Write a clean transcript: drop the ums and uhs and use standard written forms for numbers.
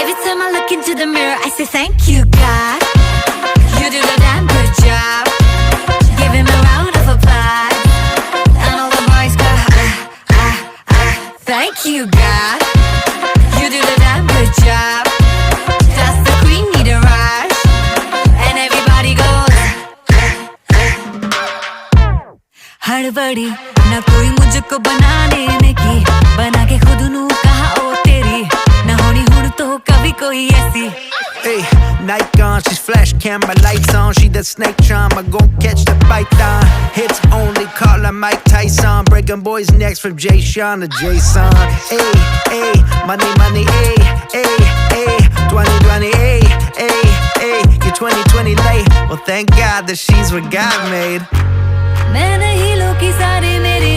Every time I look into the mirror, I say thank you, God. You do the damn good job. Give him a round of applause. And all the boys go, thank you, God. You do the damn good job. Does the queen need a rush? And everybody goes, हड़बड़ी ना कोई मुझको बनाने में की, बना के खुद नू कहा ओ तेरी, ना होनी हुन तो कभी कोई ऐसी. Hey, night gone, she's flash camera lights on. She that snake charmer, gon' catch the python. Hits only, call her Mike Tyson. Breaking boys' necks from Jay Sean to Jason. Hey, hey, money, money, hey, hey, hey. 2020, hey, hey, hey. You're 2020 late. Well, thank God that she's what God made. मैं नहीं लोकी सारे मेरे